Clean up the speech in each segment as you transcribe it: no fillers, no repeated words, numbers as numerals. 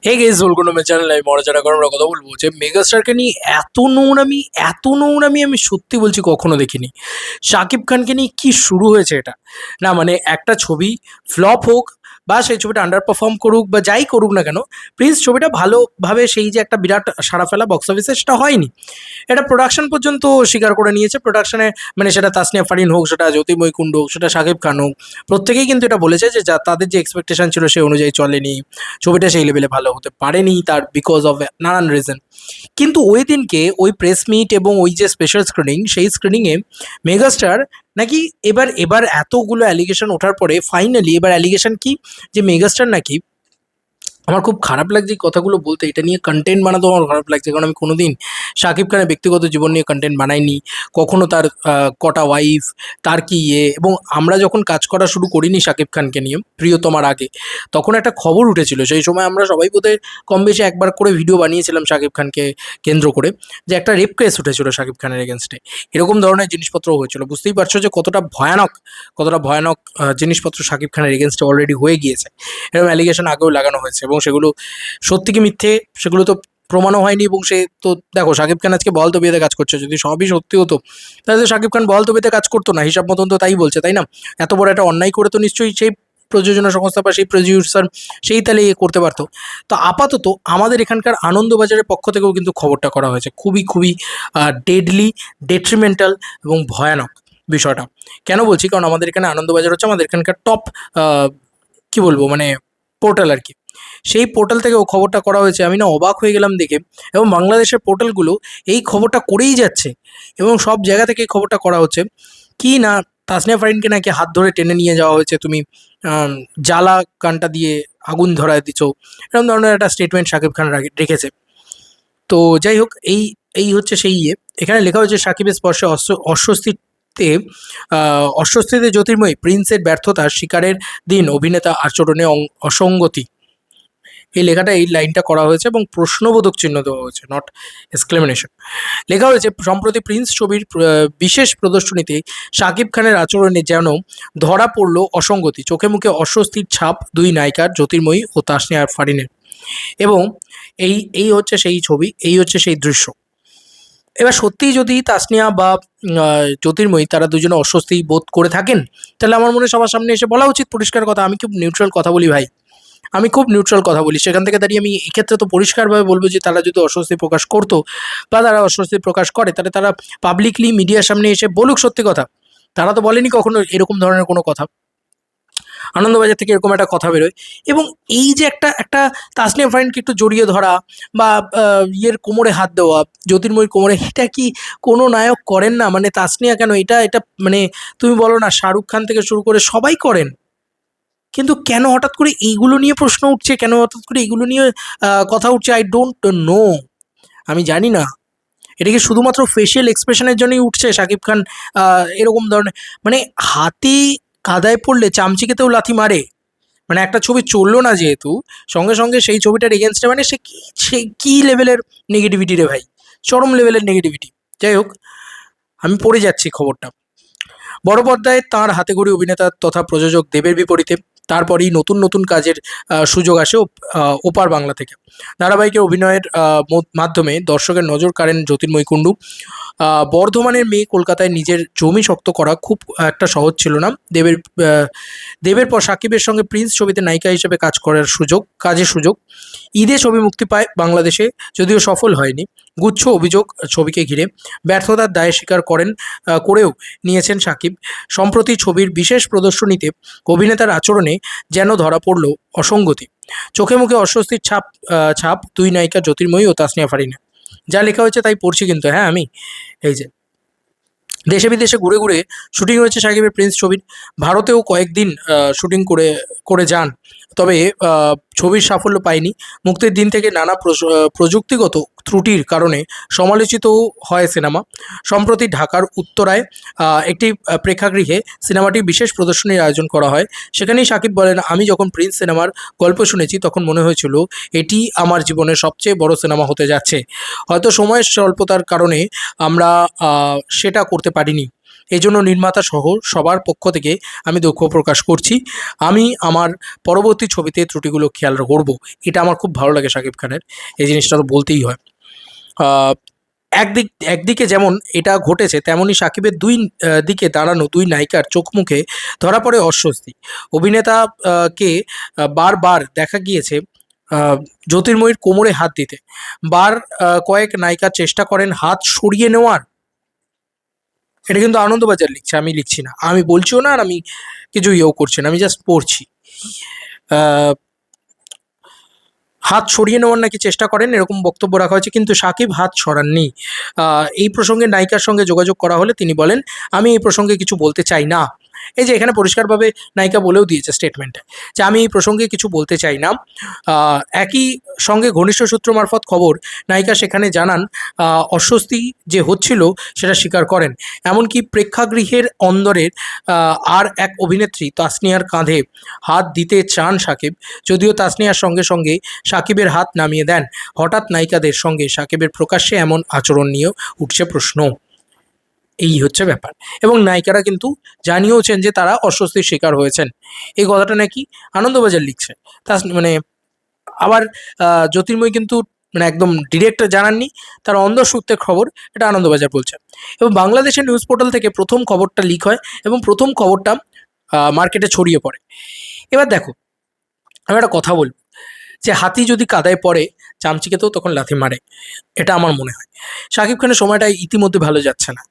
Hey guys welcome to my channel. আমি মরাজারা করার কথা বলবো যে মেগাস্টারকে নিয়ে এত নোংরামি আমি সত্যি বলছি কখনো দেখিনি। শাকিব খানকে নিয়ে কি শুরু হয়েছে এটা? না মানে একটা ছবি ফ্লপ হোক বা সেই ছবিটা আন্ডার পারফর্ম করুক বা যাই করুক না কেন, প্লিজ ছবিটা ভালোভাবে সেই যে একটা বিরাট সাড়া ফেলা বক্স অফিসে সেটা হয়নি। এটা প্রোডাকশন পর্যন্ত স্বীকার করে নিয়েছে। প্রোডাকশনে মানে সেটা তাসনিয়া ফারিন হোক, সেটা জ্যোতির্ময় কুণ্ডু হোক, সেটা শাকিব খান হোক, প্রত্যেকেই কিন্তু এটা বলেছে যে তাদের যে এক্সপেকটেশন ছিল সেই অনুযায়ী চলেনি, ছবিটা সেই লেভেলে ভালো হতে পারেনি তার বিকজ অফ নানান রিজন। কিন্তু ওই দিনকে ওই প্রেস মিট এবং ওই যে স্পেশাল স্ক্রিনিং, সেই স্ক্রিনিংয়ে মেগাস্টার নাকি এবার এবার এতগুলো অ্যালিগেশন ওঠার পরে ফাইনালি এবার অ্যালিগেশন কি, যে মেগাস্টার নাকি, আমার খুব খারাপ লাগছে এই কথাগুলো বলতে, এটা নিয়ে কন্টেন্ট বানাতে আমার খারাপ লাগছে, কারণ আমি কোনোদিন শাকিব খানের ব্যক্তিগত জীবন নিয়ে কন্টেন্ট বানাইনি কখনো। তার কটা ওয়াইফ, তার কি এবং আমরা যখন কাজ করা শুরু করিনি শাকিব খানকে নিয়ে প্রিয়তমার আগে, তখন একটা খবর উঠেছিল। সেই সময় আমরা সবাই বোধহয় কম বেশি একবার করে ভিডিও বানিয়েছিলাম শাকিব খানকে কেন্দ্র করে, যে একটা রেপ কেস উঠেছিল শাকিব খানের এগেনস্টে। এরকম ধরনের জিনিসপত্র হয়েছিল। বুঝতেই পারছো যে কতটা ভয়ানক জিনিসপত্র শাকিব খানের এগেনস্টে অলরেডি হয়ে গিয়েছে। এরকম অ্যালিগেশন আগেও লাগানো হয়েছে এবং সেগুলো সত্যি কি মিথ্যে সেগুলো তো প্রমাণও হয়নি। এবং সে তো দেখো, শাকিব খান আজকে বহাল তবিয়তে কাজ করছে, যদি সবই সত্যি হতো তাহলে তো শাকিব খান বহাল তবিয়তে কাজ করতো না, হিসাব মতন তো তাই বলছে, তাই না? এত বড় একটা অন্যায় করে তো নিশ্চয়ই সেই প্রযোজনা সংস্থা বা সেই প্রডিউসার সেই তাহলে করতে পারতো। তো আপাতত আমাদের এখানকার আনন্দবাজারের পক্ষ থেকেও কিন্তু খবরটা করা হয়েছে, খুবই খুবই ডেডলি, ডেট্রিমেন্টাল এবং ভয়ানক বিষয়টা। কেন বলছি? কারণ আমাদের এখানে আনন্দবাজার হচ্ছে আমাদের এখানকার টপ কি বলবো মানে পোর্টাল আর কি। সেই পোর্টাল থেকে ও খবরটা করা হয়েছে। আমি না অবাক হয়ে গেলাম দেখে। এবং বাংলাদেশের পোর্টালগুলো এই খবরটা করেই যাচ্ছে এবং সব জায়গা থেকে এই খবরটা করা হচ্ছে। কি না, তাসনিয়া ফারিনকে নাকি হাত ধরে টেনে নিয়ে যাওয়া হয়েছে, তুমি আম, জ্বালা কানটা দিয়ে আগুন ধরায় দিছো, এরকম ধরনের একটা স্টেটমেন্ট শাকিব খান রেখেছে। তো যাই হোক, এই এই হচ্ছে সেই এখানে লেখা হয়েছে সাকিবের স্পর্শে অস্বস্তিতে অস্বস্তিতে জ্যোতির্ময়ী প্রিন্সের ব্যর্থতার শিকারের দিন অভিনেতা আচরণে অসঙ্গতি। এই লেখাটা, এই লাইনটা করা হয়েছে এবং প্রশ্নবোধক চিহ্ন দেওয়া হয়েছে, নট এক্সক্লেমেশন। লেখা হয়েছে সম্প্রতি প্রিন্স ছবির বিশেষ প্রদর্শনীতে শাকিব খানের আচরণে যেন ধরা পড়ল অসঙ্গতি, চোখে মুখে অস্বস্তির ছাপ দুই নায়িকার, জ্যোতির্ময়ী ও তাসনিয়া ফারিনের। এবং এই এই হচ্ছে সেই ছবি, এই হচ্ছে সেই দৃশ্য। এবার সত্যিই যদি তাসনিয়া বা জ্যোতির্ময়ী তারা দুজনে অস্বস্তি বোধ করে থাকেন, তাহলে আমার মনে হয় সবার সামনে এসে বলা উচিত পরিষ্কার কথা। আমি খুব নিউট্রাল কথা বলি ভাই, আমি খুব নিউট্রাল কথা বলি। সেখান থেকে দাঁড়িয়ে আমি এক্ষেত্রে তো পরিষ্কারভাবে বলবো যে তারা যদি অস্বস্তি প্রকাশ করতো বা তারা অস্বস্তি প্রকাশ করে, তাহলে তারা পাবলিকলি মিডিয়ার সামনে এসে বলুক সত্যি কথা। তারা তো বলেনি কখনো এরকম ধরনের কোনো কথা। আনন্দবাজার থেকে এরকম একটা কথা বেরোয় এবং এই যে একটা একটা তাসনিয়া ফারিনকে একটু জড়িয়ে ধরা বা ইয়ের কোমরে হাত দেওয়া, জ্যোতির্ময়ীর কোমরে, এটা কি কোনো নায়ক করেন না? মানে তাসনিয়া কেন, এটা এটা মানে তুমি বলো না, শাহরুখ খান থেকে শুরু করে সবাই করেন। কিন্তু কেন হঠাৎ করে এইগুলো নিয়ে প্রশ্ন উঠছে, কেন হঠাৎ করে এইগুলো নিয়ে কথা উঠছে? আই ডোন্ট নো, আমি জানি না। এটা কি শুধুমাত্র ফেশিয়াল এক্সপ্রেশনের জন্যই উঠছে শাকিব খান এরকম ধরনের, মানে হাতি কাদায় পড়লে চামচিকেতেও লাথি মারে? মানে একটা ছবি চললো না যেহেতু, সঙ্গে সঙ্গে সেই ছবিটার এগেনস্টে মানে সে কি লেভেলের নেগেটিভিটি রে ভাই, চরম লেভেলের নেগেটিভিটি। যাই হোক, আমি পড়ে যাচ্ছি খবরটা। বড় পর্দায় তাঁর হাতেখড়ি অভিনেতা তথা প্রযোজক দেবের বিপরীতে তারপরেই নতুন নতুন কাজের সুযোগ আসে ওপার বাংলা থেকে। ধারাবাহিকে অভিনয়ের মাধ্যমে দর্শকের নজর কাড়েন জ্যোতির্ময়ী কুণ্ডু। বর্ধমানের মেয়ে কলকাতায় নিজের জমি শক্ত করা খুব একটা সহজ ছিল না। দেবের পর সাকিবের সঙ্গে প্রিন্স ছবিতে নায়িকা হিসেবে কাজের সুযোগ। ঈদে ছবি মুক্তি পায় বাংলাদেশে, যদিও সফল হয়নি। গুচ্ছ অভিযোগ ছবিকে ঘিরে, ব্যর্থতার দায় স্বীকার করেও নিয়েছেন সাকিব। সম্প্রতি ছবির বিশেষ প্রদর্শনীতে অভিনেতার আচরণে যেন ধরা পড়ল অসঙ্গতি, চোখে মুখে অস্বস্তির ছাপ দুই নায়িকা জ্যোতির্ময়ী ও তাসনিয়া ফারিনা। যা লেখা হয়েছে তাই পড়ছি কিন্তু, হ্যাঁ আমি এই যে দেশে বিদেশে ঘুরে ঘুরে শুটিং হয়েছে সাকিবের প্রিন্স ছবির। ভারতেও কয়েকদিন শুটিং করে যান, তবে ছবির সাফল্য পায়নি। মুক্তির দিন থেকে নানা প্রযুক্তিগত ত্রুটির কারণে সমালোচিতও হয় সিনেমা। সম্প্রতি ঢাকার উত্তরায় একটি প্রেক্ষাগৃহে সিনেমাটির বিশেষ প্রদর্শনীর আয়োজন করা হয়। সেখানেই সাকিব বলেন, আমি যখন প্রিন্স সিনেমার গল্প শুনেছি তখন মনে হয়েছিল এটি আমার জীবনের সবচেয়ে বড় সিনেমা হতে যাচ্ছে। হয়তো সময়ের স্বল্পতার কারণে আমরা সেটা করতে পারিনি। এই জন্য নির্মাতা সহ সবার পক্ষ থেকে আমি দুঃখ প্রকাশ করছি। আমি আমার পরবর্তী ছবিতে ত্রুটিগুলো খেয়াল করব। এটা আমার খুব ভালো লাগে শাকিব খানের, এই জিনিসটা তো বলতেই হয়। আহ, একদিকে যেমন এটা ঘটেছে, তেমনই সাকিবের দিকে দাঁড়ানো দুই নায়িকার চোখ মুখে ধরা পড়ে অস্বস্তি। অভিনেতা কে বারবার দেখা গিয়েছে আহ, জ্যোতির্ময়ীর কোমরে হাত দিতে। বার কয়েক নায়িকা চেষ্টা করেন হাত সরিয়ে নেওয়ার। এটা কিন্তু আনন্দবাজার লিখছে, আমি লিখছি না, আমি বলছিও না, আর আমি কিছু ইয়েও করছি না, আমি জাস্ট পড়ছি। আহ, হাত সরিয়ে নেওয়ার নাকি চেষ্টা করেন, এরকম বক্তব্য রাখা হয়েছে, কিন্তু সাকিব হাত সরাননি। এই প্রসঙ্গে নায়িকার সঙ্গে যোগাযোগ করা হলে তিনি বলেন, আমি এই প্রসঙ্গে কিছু বলতে চাই না। এই যে এখানে পরিষ্কারভাবে নায়িকা বলেও দিয়েছে স্টেটমেন্টে যে আমি এই প্রসঙ্গে কিছু বলতে চাই না। একই সঙ্গে ঘনিষ্ঠ সূত্র মারফত খবর, নায়িকা সেখানে জানান অস্বস্তি যে হচ্ছিল সেটা স্বীকার করেন। এমনকি প্রেক্ষাগৃহের অন্দরের আর এক অভিনেত্রী তাসনিয়ার কাঁধে হাত দিতে চান সাকিব, যদিও তাসনিয়ার সঙ্গে সঙ্গে সাকিবের হাত নামিয়ে দেন। হঠাৎ নায়িকাদের সঙ্গে সাকিবের প্রকাশ্যে এমন আচরণ নিয়েও উঠছে প্রশ্ন। এই হচ্ছে ব্যাপার। এবং নায়িকারা কিন্তু জানিয়েওছেন যে তারা অস্বস্তির শিকার হয়েছেন। এই কথাটা নাকি আনন্দবাজার লিখছে। মানে আবার জ্যোতির্ময় কিন্তু মানে একদম ডিরেক্ট জানাননি, তার অন্দরসূত্রে খবর, এটা আনন্দবাজার বলছে। এবং বাংলাদেশের নিউজ পোর্টাল থেকে প্রথম খবরটা লিক হয় এবং প্রথম খবরটা মার্কেটে ছড়িয়ে পড়ে। এবার দেখো, আমি একটা কথা বলবো, যে হাতি যদি কাদায় পড়ে চামচিকেতেও তখন লাথি মারে, এটা আমার মনে হয়। শাকিব খানের সময়টা ইতিমধ্যে ভালো যাচ্ছে না,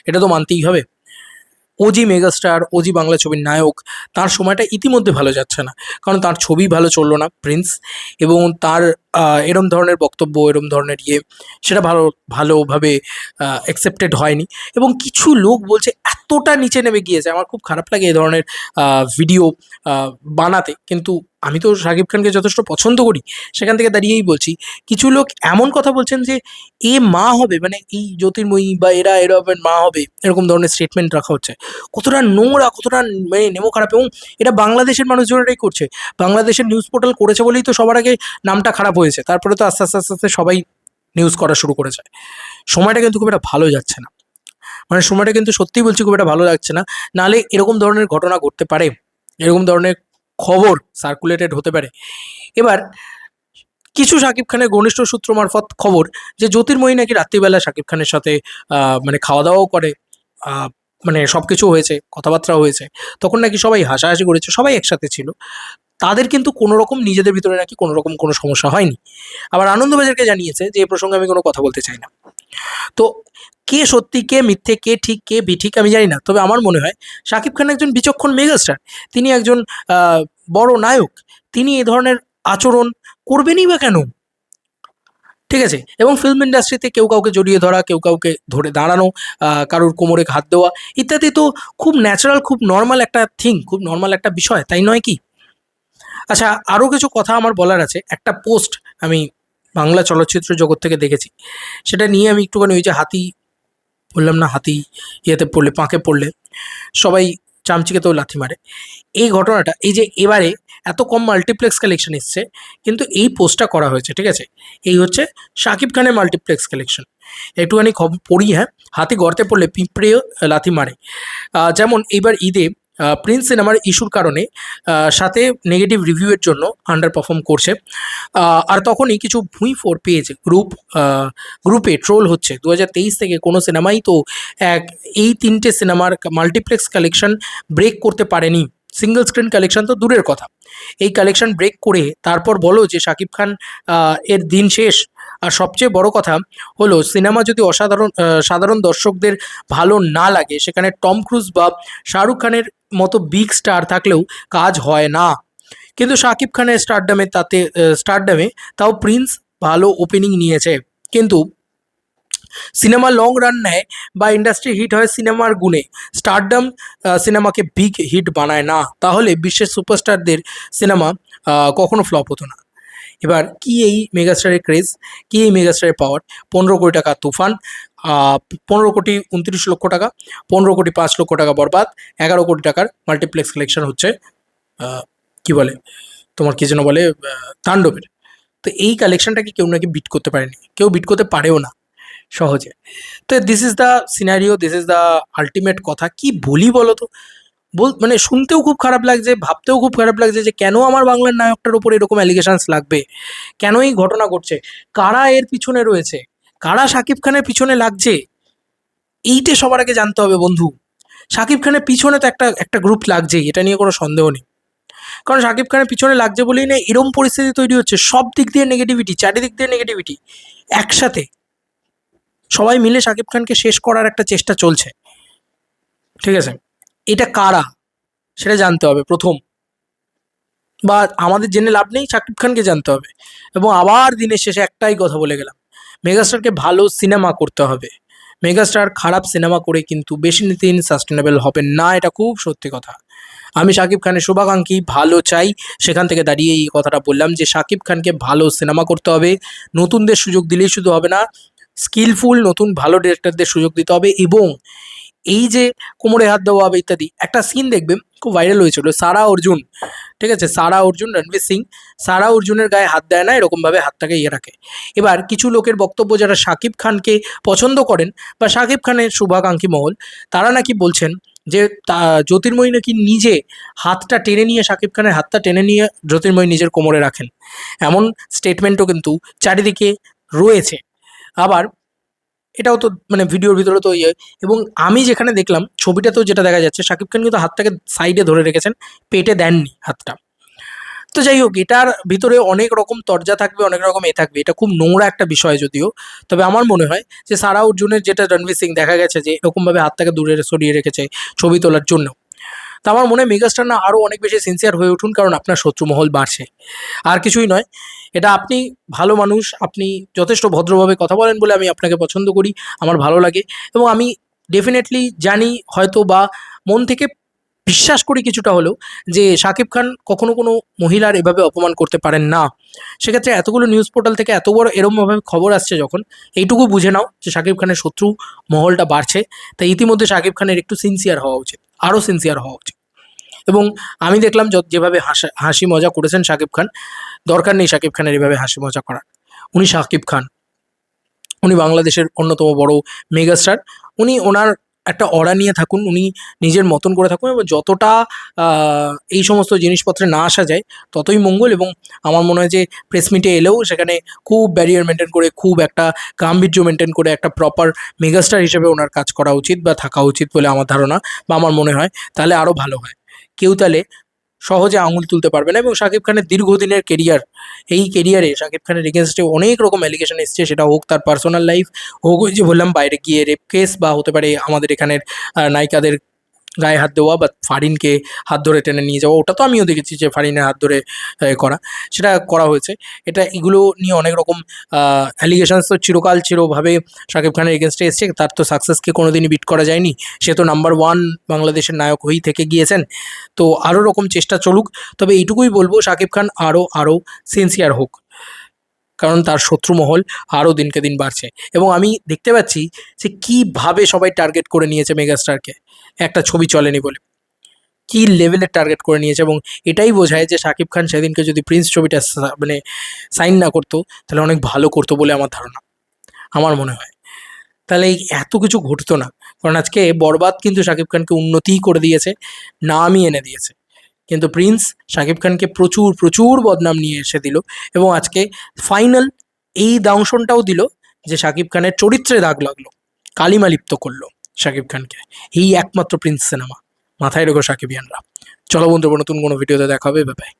এটা তো মানতেই হবে। ওজি মেগাস্টার, ওজি বাংলা ছবির নায়ক, তার সময়টা ইতিমধ্যে ভালো যাচ্ছে না, কারণ তার ছবি ভালো চললো না প্রিন্স, এবং তার এরম ধরনের বক্তব্য, এরম ধরনের সেটা ভালোভাবে অ্যাকসেপ্টেড হয়নি। এবং কিছু লোক বলছে এতটা নিচে নেমে গিয়েছে, আমার খুব খারাপ লাগে এই ধরনের ভিডিও বানাতে, কিন্তু আমি তো শাকিব খানকে যথেষ্ট পছন্দ করি, সেখান থেকে দাঁড়িয়েই বলছি। কিছু লোক এমন কথা বলছেন যে এ মা হবে, মানে এই জ্যোতির্ময়ী বা এরা মা হবে, এরকম ধরনের স্টেটমেন্ট রাখা হচ্ছে। কতটা নোংরা, কতটা মানে নেমো খারাপ, এবং এটা বাংলাদেশের মানুষজনেরাই করছে। বাংলাদেশের নিউজ পোর্টাল করেছে বলেই তো সবার আগে নামটা খারাপ হয়েছে, তারপরে তো আস্তে আস্তে আস্তে আস্তে সবাই নিউজ করা শুরু করেছে। সময়টা কিন্তু খুব একটা ভালো যাচ্ছে না, মানে সময়টা কিন্তু সত্যিই বলছি খুব একটা ভালো লাগছে না। নাহলে এরকম ধরনের ঘটনা ঘটতে পারে, এরকম ধরনের খবর সার্কুলেটেড হতে পারে। এবার কিছু শাকিব খানের ঘনিষ্ঠ সূত্র মারফত খবর, যে জ্যোতির্ময়ী নাকি রাত্রিবেলা শাকিব খানের সাথে মানে খাওয়া দাওয়াও করে, আহ, মানে সব কিছু হয়েছে, কথাবার্তা হয়েছে, তখন নাকি সবাই হাসাহাসি করেছে, সবাই একসাথে ছিল, তাদের কিন্তু কোনো রকম নিজেদের ভিতরে নাকি কোনো রকম কোনো সমস্যা হয়নি। আবার আনন্দবাজারকে জানিয়েছে যে এ প্রসঙ্গে আমি কোনো কথা বলতে চাই না। তো কে সত্যি, কে মিথ্যে, কে ঠিক, কে বিঠিক আমি জানি না, তবে আমার মনে হয় শাকিব খান একজন বিচক্ষণ মেগাস্টার, তিনি একজন বড় নায়ক, তিনি এ ধরনের আচরণ করবেনই বা কেন? ঠিক আছে, এবং ফিল্ম ইন্ডাস্ট্রিতে কেউ কাউকে জড়িয়ে ধরা, কেউ কাউকে ধরে দাঁড়ানো, কারোর কোমরে হাত দেওয়া ইত্যাদি তো খুব ন্যাচারাল, খুব নর্মাল একটা থিং, খুব নর্মাল একটা বিষয়, তাই নয় কি? আচ্ছা, আরও কিছু কথা আমার বলার আছে। একটা পোস্ট আমি বাংলা চলচ্চিত্র জগৎ থেকে দেখেছি, সেটা নিয়ে আমি একটুখানি, ওই যে হাতি বললাম না, হাতি ইয়েতে পড়লে, পাঁকে পড়লে সবাই চামচিকেতেও লাথি মারে, এই ঘটনাটা, এই যে এবারে এত কম মাল্টিপ্লেক্স কালেকশন এসছে, কিন্তু এই পোস্টটা করা হয়েছে, ঠিক আছে? এই হচ্ছে শাকিব খানের মাল্টিপ্লেক্স কালেকশন। একটুখানি খবর পড়ি, হ্যাঁ। হাতি গর্তে পড়লে পিঁপড়েও লাথি মারে। যেমন এইবার ঈদে প্রিন্স সিনেমার ইস্যুর কারণে সাথে নেগেটিভ রিভিউয়ের জন্য আন্ডার পারফর্ম করছে। আর তখনই কিছু ভুঁইফোড় পেয়েছে গ্রুপে ট্রোল হচ্ছে 2023 থেকে কোনো সিনেমাই তো এক এই 3টে সিনেমার মাল্টিপ্লেক্স কালেকশন ব্রেক করতে পারেনি, সিঙ্গল স্ক্রিন কালেকশন তো দূরের কথা, এই কালেকশন ব্রেক করে তারপর বলো যে শাকিব খান এর দিন শেষ। আর সবচেয়ে বড় কথা হলো, সিনেমা যদি সাধারণ দর্শকদের ভালো না লাগে, সেখানে টম ক্রুজ বা শাহরুখ খানের মতো বিগ স্টার থাকলেও কাজ হয় না। কিন্তু শাকিব খানের স্টারডামে তাও প্রিন্স ভালো ওপেনিং নিয়েছে, কিন্তু সিনেমা লং রান নেয় বা ইন্ডাস্ট্রি হিট হয় সিনেমার গুণে, স্টারডাম সিনেমাকে বিগ হিট বানায় না, তাহলে বিশ্বের সুপারস্টারদের সিনেমা কখনো ফ্লপ হতো না। এবার কি এই মেগাস্টারের ক্রেজ, কি এই মেগাস্টারের পাওয়ার! 15 কোটি টাকা তুফান, 15,29,00,000 টাকা, 15,05,00,000 টাকা বরবাদ, 11 কোটি টাকার মাল্টিপ্লেক্স কালেকশন হচ্ছে কি বলে তোমার, কি যেন বলে, তাণ্ডবের। তো এই কালেকশনটাকে কেউ নাকি বিট করতে পারেনি, কেউ বিট করতে পারেও না। সহজে। তো this is the scenario, this is the ultimate কথা। কি বলি বলো তো? মানে শুনতেও খুব খারাপ লাগছে, ভাবতেও খুব খারাপ লাগছে যে কেন আমার বাংলার নায়কটার উপর এরকম অ্যালিগেশনস লাগবে, কেন এই ঘটনা ঘটছে, কারা এর পিছনে রয়েছে, কারা শাকিব খানের পিছনে লাগছে, এইটা সবার আগে জানতে হবে বন্ধু। শাকিব খানের পিছনে তো একটা একটা গ্রুপ লাগছেই, এটা নিয়ে কোনো সন্দেহ নেই। কারণ শাকিব খানের পিছনে লাগছে বলেই না এরম পরিস্থিতি তৈরি হচ্ছে, সব দিক দিয়ে নেগেটিভিটি, চারিদিক দিয়ে নেগেটিভিটি একসাথে, সবাই মিলে শাকিব খানকে শেষ করার একটা চেষ্টা চলছে। ঠিক আছে, এটা কারা সেটা জানতে হবে প্রথম, বা আমাদের জেনে লাভ নেই, শাকিব খানকে জানতে হবে। এবং আবার দিনের শেষে একটাই কথা বলে গেলাম, মেগাস্টারকে ভালো সিনেমা করতে হবে। মেগাস্টার খারাপ সিনেমা করে কিন্তু বেশি দিন সাস্টেনেবল হবে না, এটা খুব সত্যি কথা। আমি শাকিব খানের শুভাকাঙ্ক্ষী, ভালো চাই, সেখান থেকে দাঁড়িয়ে এই কথাটা বললাম যে শাকিব খানকে ভালো সিনেমা করতে হবে, নতুনদের সুযোগ দিলেই শুধু হবে না, স্কিলফুল নতুন ভালো ডিরেক্টরদের সুযোগ দিতে হবে। এবং এই যে কোমরে হাত দেওয়া হবে ইত্যাদি, একটা সিন দেখবে খুব ভাইরাল হয়েছিল, সারা অর্জুন, ঠিক আছে, সারা অর্জুন, রণবীর সিং সারা অর্জুনের গায়ে হাত দেয় না, এরকমভাবে হাতটাকে ইয়ে রাখে। এবার কিছু লোকের বক্তব্য, যারা শাকিব খানকে পছন্দ করেন বা শাকিব খানের শুভাকাঙ্ক্ষী মহল, তারা নাকি বলছেন যে জ্যোতির্ময়ী নাকি নিজে হাতটা টেনে নিয়ে, শাকিব খানের হাতটা টেনে নিয়ে জ্যোতির্ময়ী নিজের কোমরে রাখেন, এমন স্টেটমেন্টও কিন্তু চারিদিকে রয়েছে। আবার এটাও তো মানে ভিডিওর ভিতরে তো ইয়ে, এবং আমি যেখানে দেখলাম ছবিটাতেও যেটা দেখা যাচ্ছে, শাকিব খান কিন্তু হাতটাকে সাইডে ধরে রেখেছেন, পেটে দেননি হাতটা। তো যাই হোক, এটার ভিতরে অনেক রকম তরজা থাকবে, অনেক রকম থাকবে, এটা খুব নোংরা একটা বিষয় যদিও। তবে আমার মনে হয় যে সারা অর্জুনের যেটা রণবীর সিং দেখা গেছে যে এরকমভাবে হাতটাকে দূরে সরিয়ে রেখেছে ছবি তোলার জন্য। তো আমার মনে হয় মেগাস্টার না আরও অনেক বেশি সিনসিয়ার হয়ে উঠুন, কারণ আপনার শত্রুমহল বাড়ছে, আর কিছুই নয়। এটা আপনি ভালো মানুষ, আপনি যথেষ্ট ভদ্রভাবে কথা বলেন বলে আমি আপনাকে পছন্দ করি, আমার ভালো লাগে। এবং আমি ডেফিনেটলি জানি, হয়তো বা মন থেকে বিশ্বাস করি কিছুটা হলেও, যে শাকিব খান কখনো কোনো মহিলার এভাবে অপমান করতে পারেন না। সেক্ষেত্রে এতগুলো নিউজ পোর্টাল থেকে এত বড় এরমভাবে খবর আসছে যখন, এইটুকু বুঝে নাও যে শাকিব খানের শত্রু মহলটা বাড়ছে। তাই ইতিমধ্যে শাকিব খানের একটু সিনসিয়ার হওয়া উচিত, আরও সিনসিয়ার হওয়া উচিত। এবং আমি দেখলাম যেভাবে হাসি মজা করেছেন শাকিব খান, দরকার নেই শাকিব খানের এভাবে হাসি মজা করার। উনি শাকিব খান, উনি বাংলাদেশের অন্যতম বড় মেগাস্টার। উনি ওনার একটা অরা নিয়ে থাকুন, উনি নিজের মতন করে থাকুন, এবং যতটা এই সমস্ত জিনিসপত্রে না আসা যায় ততই মঙ্গল। এবং আমার মনে হয় যে প্রেস মিটে এলেও সেখানে খুব ব্যারিয়ার মেনটেন করে, খুব একটা গাম্ভীর্য মেনটেন করে একটা প্রপার মেগাস্টার হিসেবে ওনার কাজ করা উচিত বা থাকা উচিত বলে আমার ধারণা বা আমার মনে হয়। তাহলে আরও ভালো হয়, কেউ তাহলে সহজে আঙুল তুলতে পারবে না। এবং শাকিব খানের দীর্ঘদিনের কেরিয়ার, এই কেরিয়ারে শাকিব খানের এগেনস্টে অনেক রকম অ্যালিগেশন এসছে, সেটা হোক তার পার্সোনাল লাইফ, হোক ওই যে বললাম বাইরে গিয়ে রেপ কেস, বা হতে পারে আমাদের এখানের নায়িকাদের গায়ে হাত দেওয়া বা ফারিনকে হাত ধরে টেনে নিয়ে যাওয়া, ওটা তো আমিও দেখেছি যে ফারিনের হাত ধরে করা, সেটা করা হয়েছে। এগুলো নিয়ে অনেক রকম অ্যালিগেশনস তো চিরভাবে শাকিব খানের এগেনস্টে এসছে, তার তো সাকসেসকে কোনোদিনই বিট করা যায়নি, সে তো নাম্বার ওয়ান বাংলাদেশের নায়ক হয়েই থেকে গিয়েছেন। তো আরও রকম চেষ্টা চলুক, তবে এইটুকুই বলবো, শাকিব খান আরও সিনসিয়ার হোক, কারণ তার শত্রুমহল আরও দিনকে দিন বাড়ছে। এবং আমি দেখতে পাচ্ছি যে কীভাবে সবাই টার্গেট করে নিয়েছে মেগাস্টারকে, একটা ছবি চলেনি বলে কী লেভেলের টার্গেট করে নিয়েছে। এবং এটাই বোঝায় যে শাকিব খান সেদিনকে যদি প্রিন্স ছবিটা মানে সাইন না করতো, তাহলে অনেক ভালো করতো বলে আমার ধারণা, আমার মনে হয়। তাহলে এই এত কিছু ঘটতো না, কারণ আজকে বরবাদ কিন্তু শাকিব খানকে উন্নতিই করে দিয়েছে, নামই এনে দিয়েছে। কিন্তু প্রিন্স শাকিব খানকে প্রচুর প্রচুর বদনাম নিয়ে এসে দিল, এবং আজকে ফাইনাল এই দংশনটাও দিল যে শাকিব খানের চরিত্রে দাগ লাগলো, কালিমা লিপ্ত করলো শাকিব খানকে। এই একমাত্র প্রিন্স সিনেমা, মাথায় রেখো সাকিবিয়ানরা। চলো বন্ধু, নতুন কোনো ভিডিওতে দেখা হবে, বাই বাই।